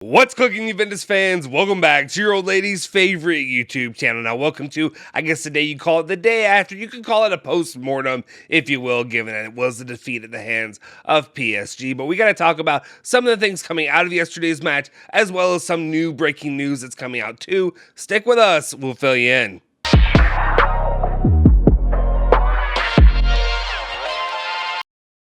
What's cooking, Juventus fans? Welcome back to your old lady's favorite YouTube channel. Now, welcome to, I guess today you call it the day after. You can call it a post-mortem, if you will, given that it was a defeat at the hands of PSG. But we got to talk about some of the things coming out of yesterday's match, as well as some new breaking news that's coming out too. Stick with us. We'll fill you in.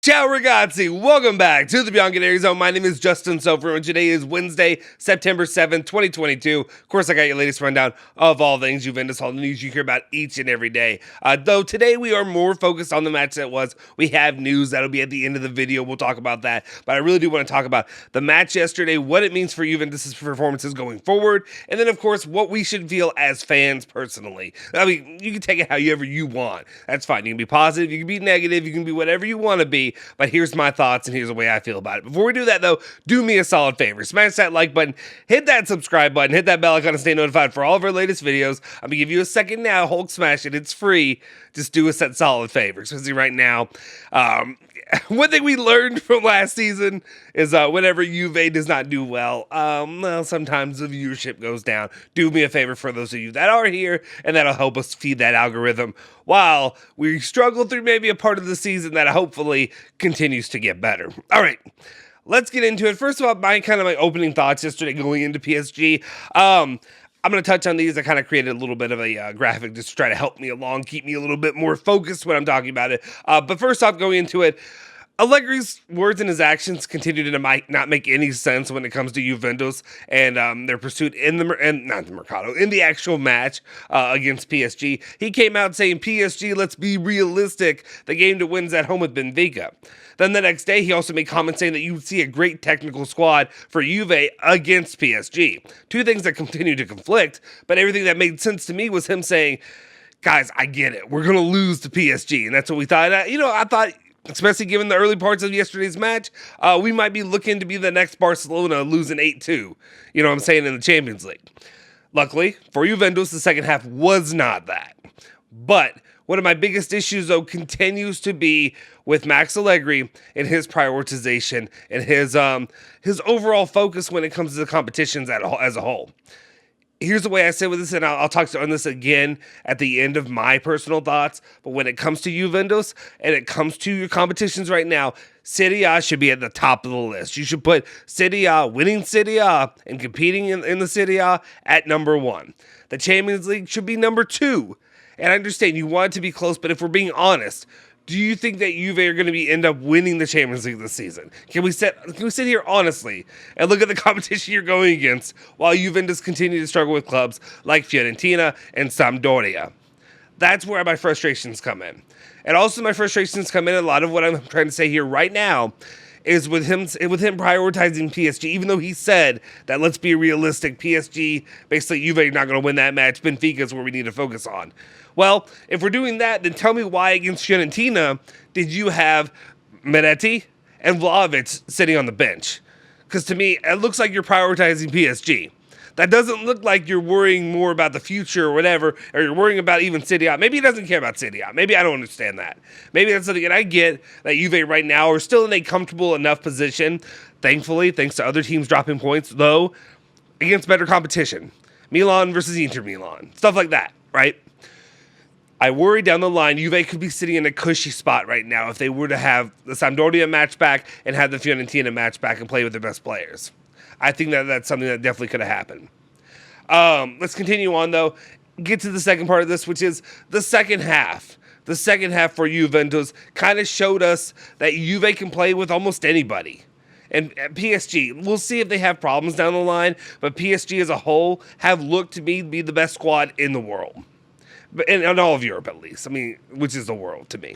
Ciao ragazzi, welcome back to the bianconerizonechannel. My name is Justin Sofer, and today is Wednesday, September 7th, 2022. Of course, I got your latest rundown of all things Juventus, all the news you hear about each and every day. Though today we are more focused on the match that was. We have news that'll be at the end of the video. We'll talk about that. But I really do want to talk about the match yesterday, what it means for Juventus' performances going forward, and then, of course, what we should feel as fans personally. I mean, you can take it however you want. That's fine. You can be positive, you can be negative, you can be whatever you want to be. But here's my thoughts and here's the way I feel about it. Before we do that, though, do me a solid favor. Smash that like button, hit that subscribe button, hit that bell icon to stay notified for all of our latest videos. I'm going to give you a second now. Hulk smash it. It's free. Just do us that solid favor, especially right now. One thing we learned from last season is whenever Juve does not do well, sometimes the viewership goes down. Do me a favor for those of you that are here, and that'll help us feed that algorithm while we struggle through maybe a part of the season that hopefully continues to get better. All right. Let's get into it. First of all, my opening thoughts yesterday going into PSG. I'm going to touch on these. I kind of created a little bit of a graphic just to try to help me along, keep me a little bit more focused when I'm talking about it. But first off, going into it, Allegri's words and his actions continue to not make any sense when it comes to Juventus and their pursuit in the actual match against PSG. He came out saying, PSG, let's be realistic. The game to win is at home with Benfica. Then the next day, he also made comments saying that you would see a great technical squad for Juve against PSG. Two things that continue to conflict, but everything that made sense to me was him saying, guys, I get it. We're going to lose to PSG. And that's what we thought. I thought, especially given the early parts of yesterday's match, we might be looking to be the next Barcelona losing 8-2, you know what I'm saying, in the Champions League. Luckily, for Juventus, the second half was not that. But one of my biggest issues, though, continues to be with Max Allegri and his prioritization and his overall focus when it comes to the competitions as a whole. Here's the way I say with this, and I'll talk on this again at the end of my personal thoughts, but when it comes to Juventus and it comes to your competitions right now, Serie A should be at the top of the list. You should put Serie A, winning Serie A and competing in the Serie A at number 1. The Champions League should be number 2. And I understand you want it to be close, but if we're being honest, do you think that Juve are going to end up winning the Champions League this season? Can we sit here honestly and look at the competition you're going against while Juventus continue to struggle with clubs like Fiorentina and Sampdoria? That's where my frustrations come in. And also my frustrations come in, a lot of what I'm trying to say here right now is with him prioritizing PSG, even though he said that let's be realistic, PSG, basically Juve not going to win that match, Benfica is where we need to focus on. Well, if we're doing that, then tell me why against Fiorentina did you have Meretti and Vlahovic sitting on the bench? Because to me, it looks like you're prioritizing PSG. That doesn't look like you're worrying more about the future or whatever, or you're worrying about even Serie A. Maybe he doesn't care about Serie A. Maybe I don't understand that. Maybe that's something that I get that Juve right now are still in a comfortable enough position, thankfully, thanks to other teams dropping points, though, against better competition. Milan versus Inter Milan. Stuff like that, right? I worry down the line, Juve could be sitting in a cushy spot right now if they were to have the Sampdoria match back and have the Fiorentina match back and play with their best players. I think that's something that definitely could have happened. Let's continue on, though. Get to the second part of this, which is the second half. The second half for Juventus kind of showed us that Juve can play with almost anybody. And PSG, we'll see if they have problems down the line, but PSG as a whole have looked to me to be the best squad in the world. In all of Europe, at least. I mean, which is the world to me.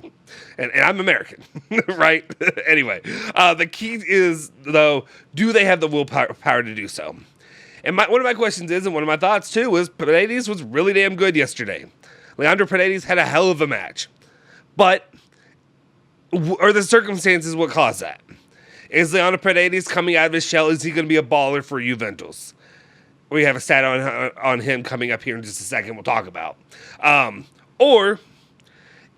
And I'm American, right? Anyway, the key is, though, do they have the willpower to do so? And one of my questions is, and one of my thoughts, too, was Paredes was really damn good yesterday. Leandro Paredes had a hell of a match. But are the circumstances what caused that? Is Leandro Paredes coming out of his shell? Is he going to be a baller for Juventus? We have a stat on him coming up here in just a second we'll talk about. Or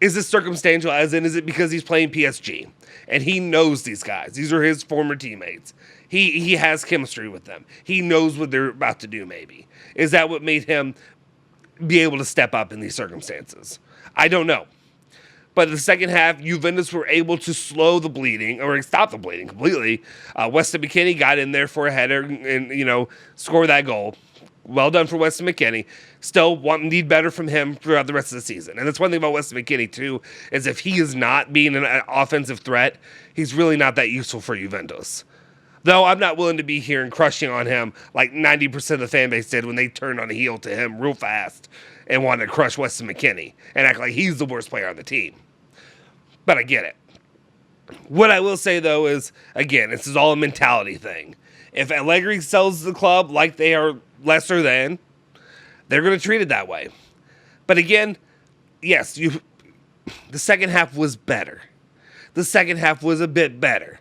is this circumstantial, as in, is it because he's playing PSG? And he knows these guys. These are his former teammates. He has chemistry with them. He knows what they're about to do, maybe. Is that what made him be able to step up in these circumstances? I don't know. But in the second half, Juventus were able to slow the bleeding, or stop the bleeding completely. Weston McKennie got in there for a header and, score that goal. Well done for Weston McKennie. Still need better from him throughout the rest of the season. And that's one thing about Weston McKennie, too, is if he is not being an offensive threat, he's really not that useful for Juventus. Though I'm not willing to be here and crushing on him like 90% of the fan base did when they turned on a heel to him real fast and wanted to crush Weston McKennie and act like he's the worst player on the team. But I get it. What I will say, though, is, again, this is all a mentality thing. If Allegri sells the club like they are lesser than, they're going to treat it that way. But again, yes, the second half was better. The second half was a bit better.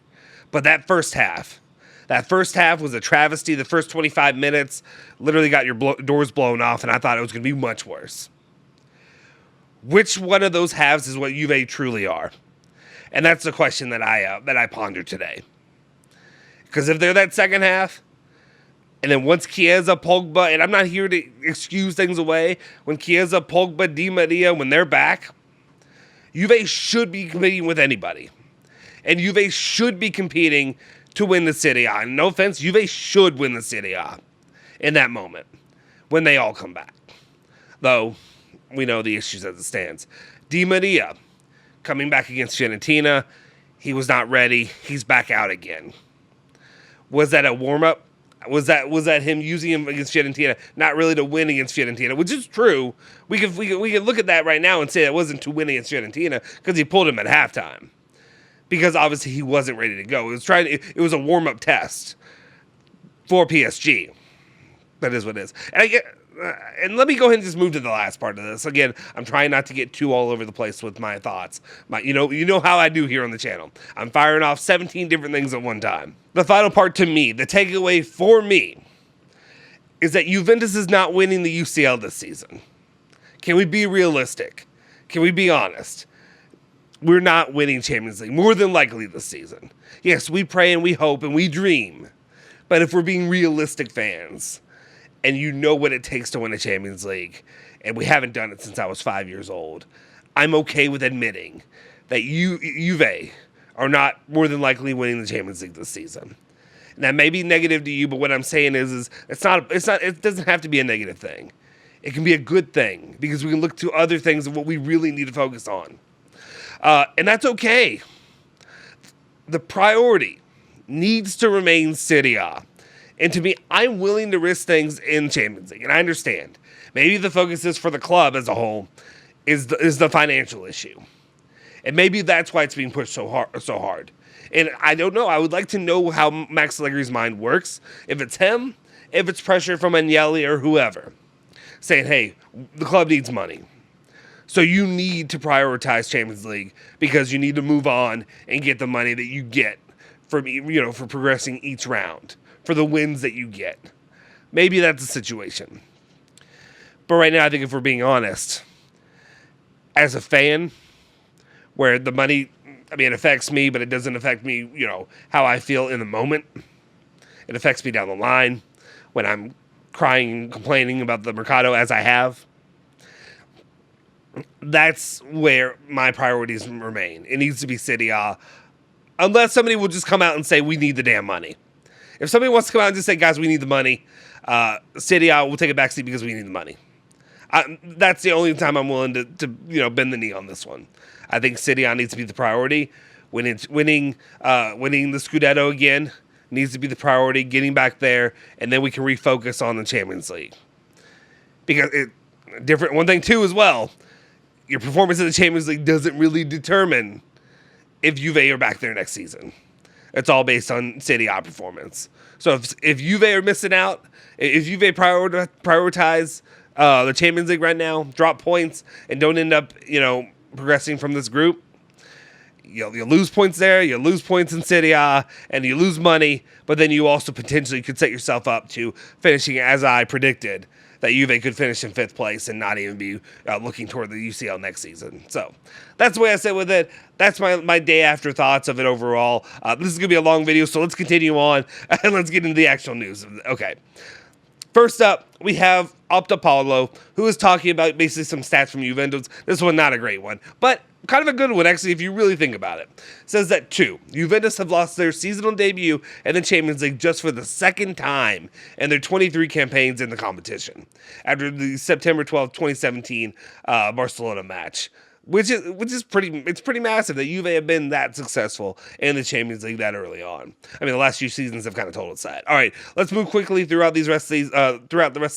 But that first half was a travesty. The first 25 minutes literally got your doors blown off, and I thought it was going to be much worse. Which one of those halves is what Juve truly are? And that's the question that I pondered today. Because if they're that second half, and then once Chiesa, Pogba, and I'm not here to excuse things away, when Chiesa, Pogba, Di Maria, when they're back, Juve should be competing with anybody. And Juve should be competing to win the Serie A. And no offense, Juve should win the Serie A in that moment when they all come back. Though, we know the issues as it stands. Di Maria, coming back against Fiorentina, he was not ready. He's back out again. Was that a warm-up? Was that him using him against Fiorentina, not really to win against Fiorentina, which is true. We can look at that right now and say it wasn't to win against Fiorentina because he pulled him at halftime. Because obviously he wasn't ready to go. It was a warm-up test for PSG. That is what it is. And let me go ahead and just move to the last part of this. Again, I'm trying not to get too all over the place with my thoughts. You know how I do here on the channel. I'm firing off 17 different things at one time. The final part to me, the takeaway for me, is that Juventus is not winning the UCL this season. Can we be realistic? Can we be honest? We're not winning Champions League, more than likely this season. Yes, we pray and we hope and we dream. But if we're being realistic fans, and you know what it takes to win a Champions League, and we haven't done it since I was 5 years old, I'm okay with admitting that Juve are not more than likely winning the Champions League this season. And that may be negative to you, but what I'm saying is it doesn't have to be a negative thing. It can be a good thing, because we can look to other things of what we really need to focus on. And that's okay. The priority needs to remain Serie A. And to me, I'm willing to risk things in Champions League. And I understand. Maybe the focus is for the club as a whole is the financial issue. And maybe that's why it's being pushed so hard. And I don't know. I would like to know how Max Allegri's mind works. If it's him, if it's pressure from Agnelli or whoever. Saying, hey, the club needs money. So you need to prioritize Champions League because you need to move on and get the money that you get for progressing each round, for the wins that you get. Maybe that's the situation. But right now, I think if we're being honest, as a fan, where the money, it affects me, but it doesn't affect me, how I feel in the moment. It affects me down the line when I'm crying and complaining about the Mercado as I have. That's where my priorities remain. It needs to be Serie A, unless somebody will just come out and say, we need the damn money. If somebody wants to come out and just say, guys, we need the money, Serie A will take a backseat because we need the money. That's the only time I'm willing to bend the knee on this one. I think Serie A needs to be the priority. Winning the Scudetto again needs to be the priority, getting back there, and then we can refocus on the Champions League. Because one thing too as well, your performance in the Champions League doesn't really determine if Juve are back there next season. It's all based on Serie A performance. So if Juve are missing out, if Juve prioritize the Champions League right now, drop points, and don't end up progressing from this group, You lose points there, you lose points in Serie A, and you lose money, but then you also potentially could set yourself up to finishing, as I predicted, that Juve could finish in 5th place and not even be looking toward the UCL next season. So that's the way I sit with it. That's my day after thoughts of it overall. This is going to be a long video, so let's continue on and let's get into the actual news. Okay. First up, we have Paulo, who is talking about basically some stats from Juventus. This one, not a great one, but kind of a good one, actually, if you really think about it. It says that, 2, Juventus have lost their seasonal debut in the Champions League just for the 2nd time in their 23 campaigns in the competition, after the September 12, 2017 Barcelona match. Which is pretty massive that Juve have been that successful in the Champions League that early on. I mean, the last few seasons have kind of told us that. All right, let's move quickly throughout the rest of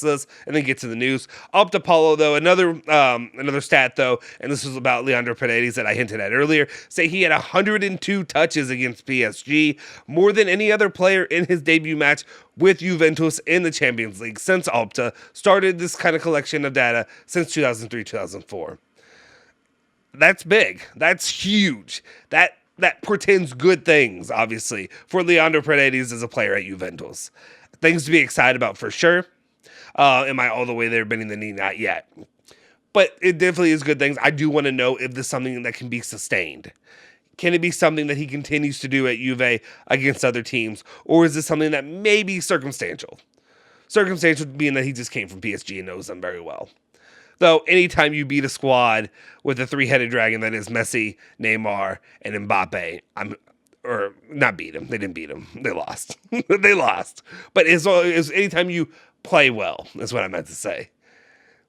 this, and then get to the news. Paulo, though, another stat though, and this was about Leandro Paredes that I hinted at earlier. Say he had 102 touches against PSG, more than any other player in his debut match with Juventus in the Champions League since Opta started this kind of collection of data since 2003-2004. That's big. That's huge. That portends good things, obviously, for Leandro Paredes as a player at Juventus. Things to be excited about for sure. Am I all the way there bending the knee? Not yet. But it definitely is good things. I do want to know if this is something that can be sustained. Can it be something that he continues to do at Juve against other teams? Or is this something that may be circumstantial? Circumstantial being that he just came from PSG and knows them very well. Though, anytime you beat a squad with a 3-headed dragon that is Messi, Neymar, and Mbappe, or not beat him. They didn't beat him. They lost. They lost. But it's anytime you play well, that's what I meant to say.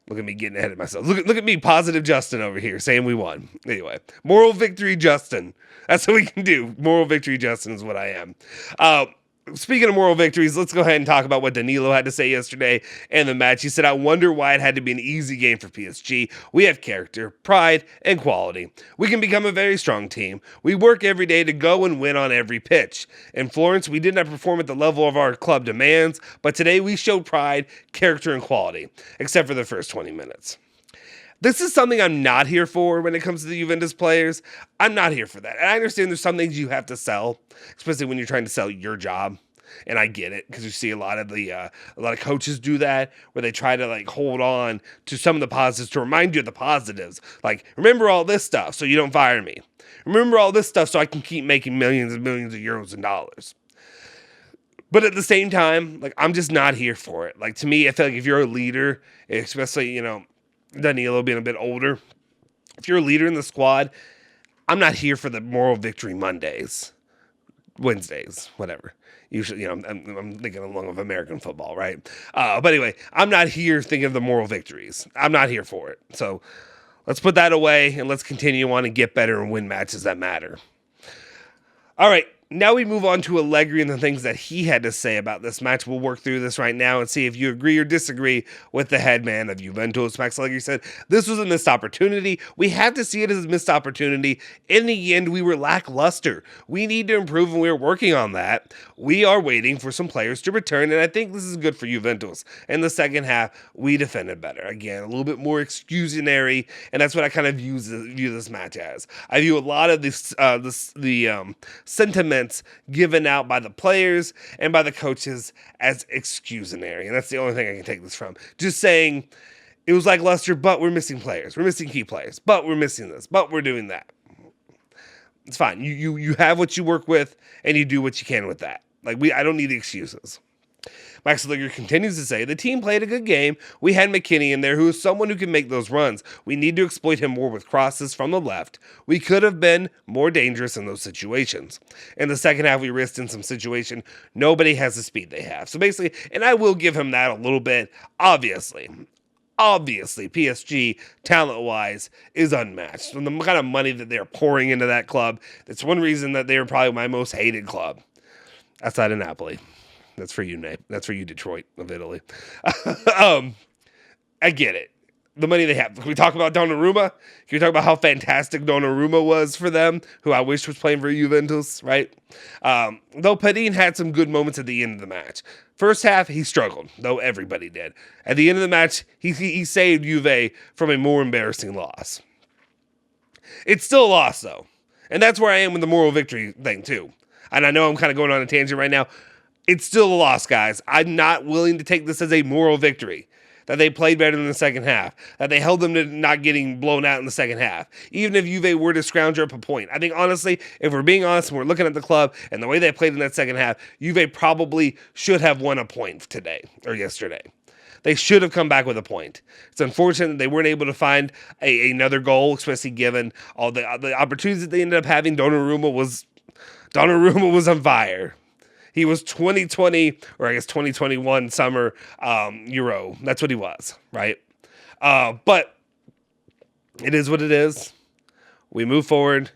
Look at me getting ahead of myself. Look at me, positive Justin over here, saying we won. Anyway, moral victory Justin. That's what we can do. Moral victory Justin is what I am. Speaking of moral victories, let's go ahead and talk about what Danilo had to say yesterday in the match. He said, I wonder why it had to be an easy game for PSG. We have character, pride, and quality. We can become a very strong team. We work every day to go and win on every pitch. In Florence, we did not perform at the level of our club demands, but today we showed pride, character, and quality, except for the first 20 minutes. This is something I'm not here for when it comes to the Juventus players. I'm not here for that. And I understand there's some things you have to sell, especially when you're trying to sell your job. And I get it, because you see a lot of coaches do that, where they try to hold on to some of the positives to remind you of the positives. Like, remember all this stuff so you don't fire me. Remember all this stuff so I can keep making millions and millions of euros and dollars. But at the same time, I'm just not here for it. To me, I feel like if you're a leader, especially, Danilo being a bit older, if you're a leader in the squad, I'm not here for the moral victory Mondays, Wednesdays, whatever. Usually, I'm thinking along of American football, right? But anyway, I'm not here thinking of the moral victories. I'm not here for it. So let's put that away and let's continue on and get better and win matches that matter. All right. Now we move on to Allegri and the things that he had to say about this match. We'll work through this right now and see if you agree or disagree with the head man of Juventus. Max Allegri said, this was a missed opportunity. We have to see it as a missed opportunity. In the end, we were lackluster. We need to improve, and we're working on that. We are waiting for some players to return, and I think this is good for Juventus. In the second half, we defended better. Again, a little bit more excusatory, and that's what I kind of view this match as. I view a lot of the sentiment given out by the players and by the coaches as excusatory, and that's the only thing I can take this from. Just saying it was lackluster, but we're missing players, we're missing key players, but we're missing this, but we're doing that. It's fine. You have what you work with, and you do what you can with that. I don't need the excuses. Max Allegri continues to say, the team played a good game. We had McKinney in there, who is someone who can make those runs. We need to exploit him more with crosses from the left. We could have been more dangerous in those situations. In the second half, we risked in some situation. Nobody has the speed they have. So basically, and I will give him that a little bit, obviously, PSG, talent-wise, is unmatched. And the kind of money that they're pouring into that club, that's one reason that they're probably my most hated club, outside of Napoli. That's for you, Nate. That's for you, Detroit of Italy. I get it. The money they have. Can we talk about Donnarumma? Can we talk about how fantastic Donnarumma was for them, who I wish was playing for Juventus, right? Though Padin had some good moments at the end of the match. First half, he struggled, though everybody did. At the end of the match, he saved Juve from a more embarrassing loss. It's still a loss, though. And that's where I am with the moral victory thing, too. And I know I'm kind of going on a tangent right now. It's still a loss, guys. I'm not willing to take this as a moral victory. That they played better in the second half. That they held them to not getting blown out in the second half. Even if Juve were to scrounge up a point. I think, honestly, if we're being honest and we're looking at the club and the way they played in that second half, Juve probably should have won a point today or yesterday. They should have come back with a point. It's unfortunate that they weren't able to find another goal, especially given all the opportunities that they ended up having. Donnarumma was on fire. He was 2020, or I guess 2021 summer Euro. That's what he was, right? But it is what it is. We move forward,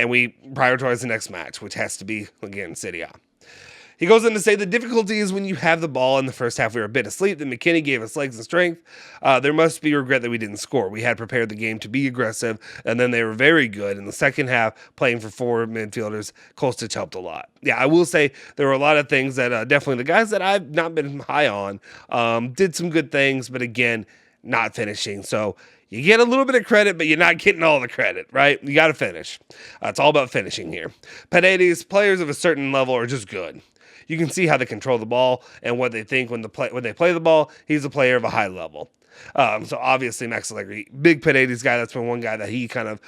and we prioritize the next match, which has to be, again, Serie A. He goes on to say the difficulty is when you have the ball in the first half, we were a bit asleep. Then McKinney gave us legs and strength. There must be regret that we didn't score. We had prepared the game to be aggressive, and then they were very good. In the second half, playing for four midfielders, Kostic helped a lot. Yeah, I will say there were a lot of things that definitely the guys that I've not been high on did some good things, but again, not finishing. So you get a little bit of credit, but you're not getting all the credit, right? You got to finish. It's all about finishing here. Paredes, players of a certain level are just good. You can see how they control the ball and what they think when they play the ball. He's a player of a high level. So obviously Max Allegri, big Paredes guy. That's been one guy that he kind of,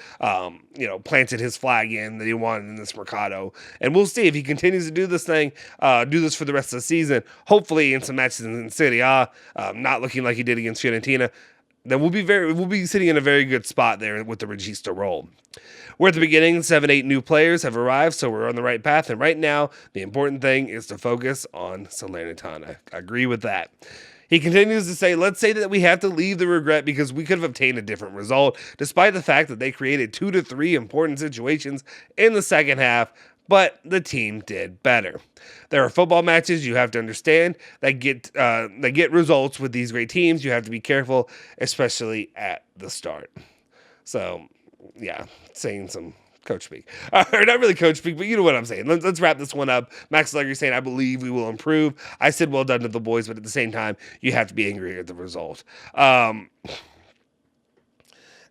planted his flag in that he wanted in this Mercado. And we'll see if he continues to do this thing, do this for the rest of the season. Hopefully in some matches in Serie A, not looking like he did against Fiorentina. Then we'll be sitting in a very good spot there with the Regista role. We're at the beginning. 7-8 new players have arrived, so we're on the right path. And right now, the important thing is to focus on Salernitana. I agree with that. He continues to say, let's say that we have to leave the regret because we could have obtained a different result, despite the fact that they created 2 to 3 important situations in the second half, but the team did better. There are football matches you have to understand that get results with these great teams. You have to be careful, especially at the start. So, yeah, saying some coach speak. Or not really coach speak, but you know what I'm saying. Let's wrap this one up. Max Allegri saying, I believe we will improve. I said well done to the boys, but at the same time, you have to be angry at the result.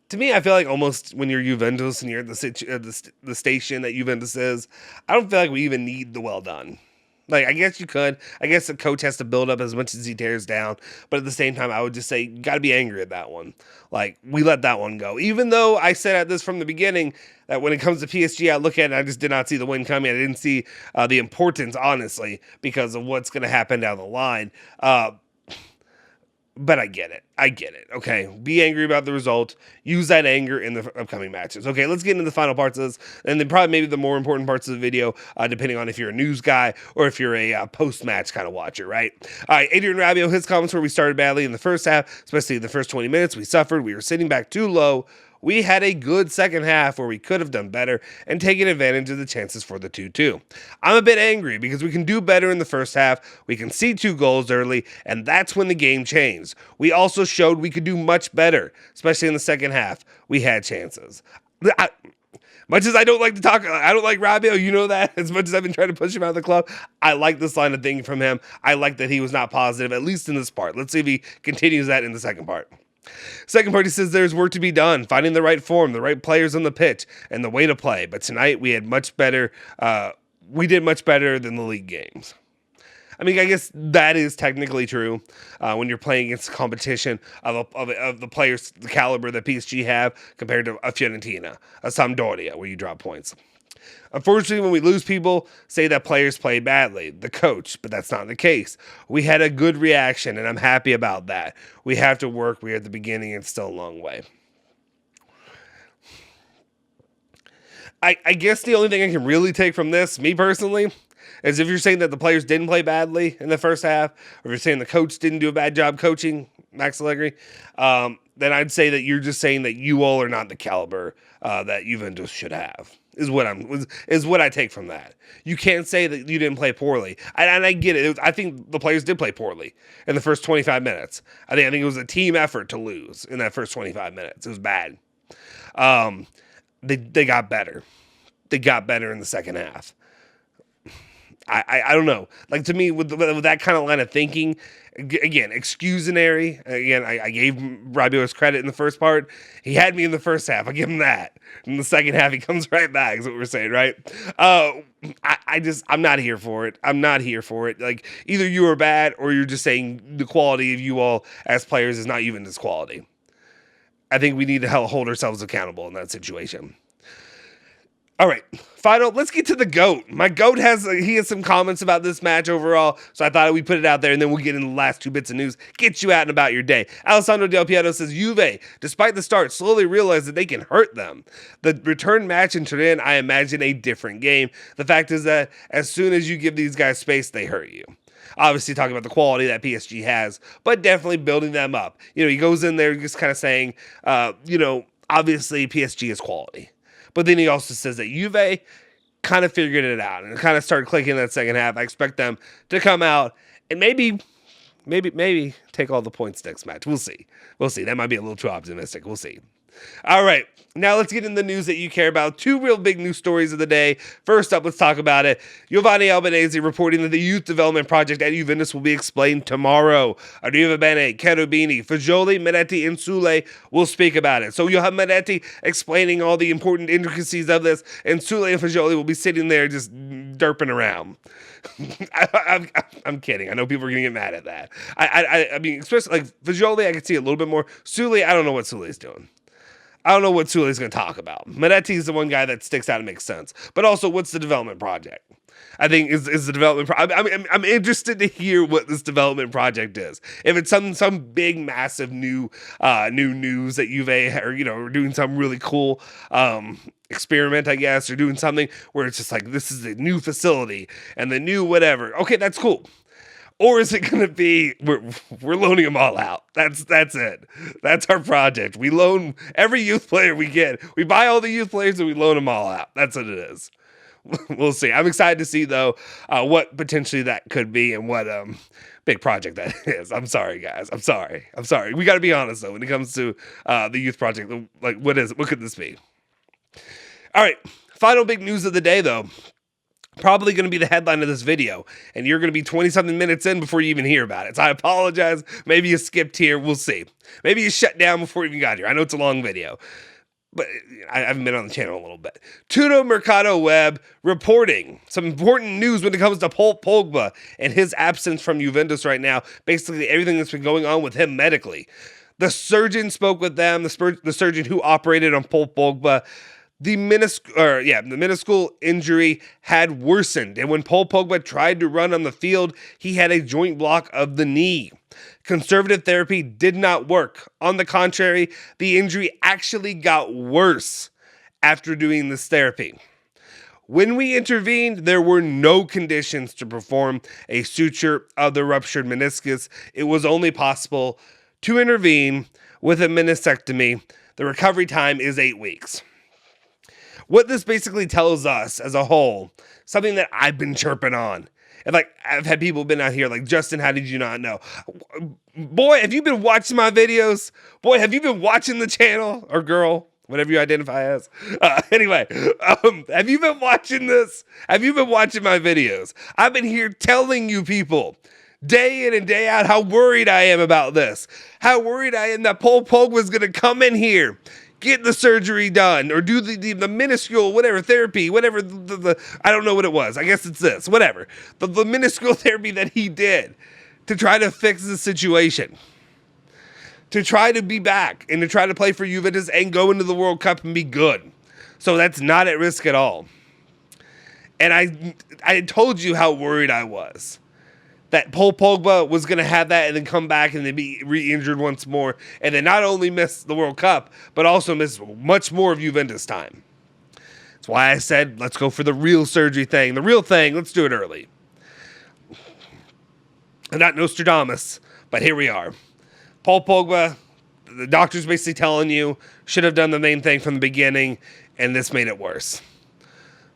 To me, I feel like almost when you're Juventus and you're at the station that Juventus is, I don't feel like we even need the well done. Like, I guess you could. I guess the coach has to build up as much as he tears down. But at the same time, I would just say, you got to be angry at that one. Like, we let that one go. Even though I said at this from the beginning that when it comes to PSG, I look at it, I just did not see the win coming. I didn't see the importance, honestly, because of what's going to happen down the line. But I get it. Okay. Be angry about the result. Use that anger in the upcoming matches. Okay, let's get into the final parts of this. And then probably maybe the more important parts of the video, depending on if you're a news guy or if you're a post-match kind of watcher, right? All right, Adrian Rabiot, his comments where we started badly in the first half, especially the first 20 minutes. We suffered. We were sitting back too low. We had a good second half where we could have done better and taken advantage of the chances for the 2-2. I'm a bit angry because we can do better in the first half. We can see 2 goals early, and that's when the game changed. We also showed we could do much better, especially in the second half. We had chances. Much as I don't like to talk, I don't like Rabiot, you know that. As much as I've been trying to push him out of the club, I like this line of thinking from him. I like that he was not positive, at least in this part. Let's see if he continues that in the second part. Second part, he says there's work to be done, finding the right form, the right players on the pitch, and the way to play. But tonight we had much better. We did much better than the league games. I mean, I guess that is technically true when you're playing against competition of the players, the caliber that PSG have compared to a Fiorentina, a Sampdoria, where you drop points. Unfortunately, when we lose, people say that players play badly, the coach, but that's not the case. We had a good reaction, and I'm happy about that. We have to work. We're at the beginning, and it's still a long way. I guess the only thing I can really take from this, me personally, is if you're saying that the players didn't play badly in the first half, or if you're saying the coach didn't do a bad job coaching, Max Allegri, then I'd say that you're just saying that you all are not the caliber that Juventus should have. Is what I take from that. You can't say that you didn't play poorly, and I get it. I think the players did play poorly in the first 25 minutes. I think it was a team effort to lose in that first 25 minutes. It was bad. They got better. They got better in the second half. I don't know. Like, to me, with that kind of line of thinking, again, excusatory. Again, I gave Rabiot's credit in the first part. He had me in the first half. I give him that. In the second half, he comes right back, is what we're saying, right? I'm not here for it. I'm not here for it. Like, either you are bad or you're just saying the quality of you all as players is not even this quality. I think we need to hold ourselves accountable in that situation. All right, let's get to the GOAT. My GOAT has some comments about this match overall, so I thought we'd put it out there, and then we'll get into the last 2 bits of news, get you out and about your day. Alessandro Del Piero says, Juve, despite the start, slowly realized that they can hurt them. The return match in Turin, I imagine a different game. The fact is that as soon as you give these guys space, they hurt you. Obviously talking about the quality that PSG has, but definitely building them up. He goes in there just kind of saying, obviously PSG is quality. But then he also says that Juve kind of figured it out and kind of started clicking in that second half. I expect them to come out and maybe take all the points next match. We'll see. That might be a little too optimistic. We'll see. All right, now let's get into the news that you care about. 2 real big news stories of the day. First up, let's talk about it. Giovanni Albanese reporting that the youth development project at Juventus will be explained tomorrow. Arriva Bene, Cherubini, Fagioli, Miretti, and Sule will speak about it. So you'll have Miretti explaining all the important intricacies of this, and Sule and Fagioli will be sitting there just derping around. I'm kidding. I know people are going to get mad at that. I mean, especially like Fagioli, I can see a little bit more. Sule, I don't know what Sule's doing. I don't know what Sule's going to talk about. Miretti is the one guy that sticks out and makes sense. But also, what's the development project? I think is the development. I'm interested to hear what this development project is. If it's some big, massive new news that Juve are doing some really cool experiment, I guess, or doing something where it's just like this is a new facility and the new whatever. Okay, that's cool. Or is it going to be, we're loaning them all out? That's it. That's our project. We loan every youth player we get. We buy all the youth players and we loan them all out. That's what it is. We'll see. I'm excited to see, though, what potentially that could be and what big project that is. I'm sorry, guys. I'm sorry. We got to be honest, though, when it comes to the youth project. Like, what is it? What could this be? All right. Final big news of the day, though. Probably going to be the headline of this video, and you're going to be 20-something minutes in before you even hear about it. So I apologize. Maybe you skipped here. We'll see. Maybe you shut down before you even got here. I know it's a long video, but I haven't been on the channel a little bit. Tutto Mercato Web reporting some important news when it comes to Paul Pogba and his absence from Juventus right now. Basically, everything that's been going on with him medically. The surgeon spoke with them, the surgeon who operated on Paul Pogba. The meniscal injury had worsened, and when Paul Pogba tried to run on the field, he had a joint block of the knee. Conservative therapy did not work. On the contrary, the injury actually got worse after doing this therapy. When we intervened, there were no conditions to perform a suture of the ruptured meniscus. It was only possible to intervene with a meniscectomy. The recovery time is 8 weeks. What this basically tells us as a whole, something that I've been chirping on, and like I've had people been out here like, Justin, how did you not know? Boy, have you been watching my videos? Boy, have you been watching the channel, or girl, whatever you identify as? Anyway, have you been watching this? Have you been watching my videos? I've been here telling you people day in and day out how worried I am about this. How worried I am that Paul Pogba was going to come in here, get the surgery done, or do the minuscule, whatever, therapy, whatever, I don't know what it was. I guess it's this, whatever. The minuscule therapy that he did to try to fix the situation. To try to be back and to try to play for Juventus and go into the World Cup and be good. So that's not at risk at all. And I told you how worried I was that Paul Pogba was going to have that and then come back and then be re-injured once more and then not only miss the World Cup, but also miss much more of Juventus time. That's why I said, let's go for the real surgery thing. The real thing, let's do it early. I'm not Nostradamus, but here we are. Paul Pogba, the doctor's basically telling you, should have done the main thing from the beginning, and this made it worse.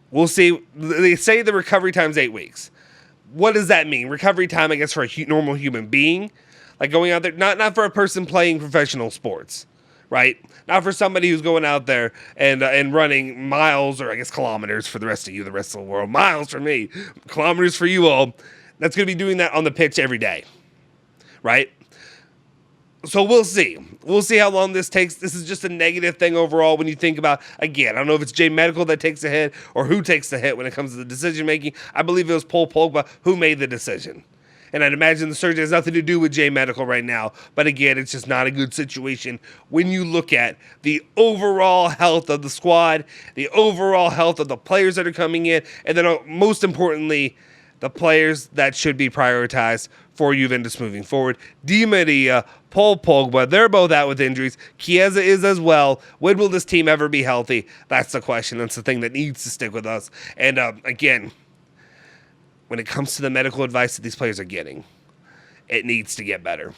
We'll see. They say the recovery time is 8 weeks. What does that mean? Recovery time, I guess, for a normal human being? Like going out there, not for a person playing professional sports, right? Not for somebody who's going out there and running miles, or I guess kilometers for the rest of you, the rest of the world. Miles for me, kilometers for you all. That's going to be doing that on the pitch every day, right? So we'll see. We'll see how long this takes. This is just a negative thing overall when you think about, again, I don't know if it's J Medical that takes the hit or who takes the hit when it comes to the decision making. I believe it was Paul Pogba who made the decision. And I'd imagine the surgery has nothing to do with J Medical right now. But again, it's just not a good situation when you look at the overall health of the squad, the overall health of the players that are coming in, and then most importantly, the players that should be prioritized for Juventus moving forward. Di Maria, Paul Pogba, they're both out with injuries. Chiesa is as well. When will this team ever be healthy? That's the question. That's the thing that needs to stick with us. And again, when it comes to the medical advice that these players are getting, it needs to get better.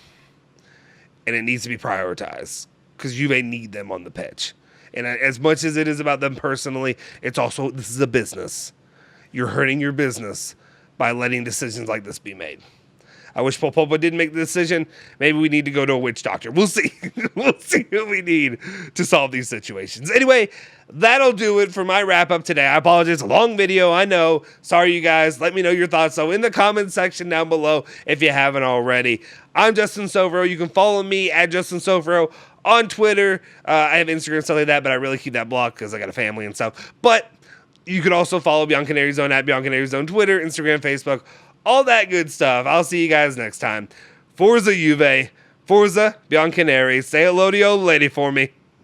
And it needs to be prioritized because Juve need them on the pitch. And as much as it is about them personally, it's also, this is a business. You're hurting your business by letting decisions like this be made. I wish Paul Pogba didn't make the decision. Maybe we need to go to a witch doctor. We'll see. We'll see what we need to solve these situations. Anyway, that'll do it for my wrap-up today. I apologize. A long video, I know. Sorry, you guys. Let me know your thoughts, though, in the comments section down below if you haven't already. I'm Justin Sofro. You can follow me at Justin Sofro on Twitter. I have Instagram and stuff like that, but I really keep that blocked because I got a family and stuff. But you can also follow Bianconerizone at Bianconerizone, Twitter, Instagram, Facebook, all that good stuff. I'll see you guys next time. Forza Juve, Forza Bianconeri. Say hello to your old lady for me.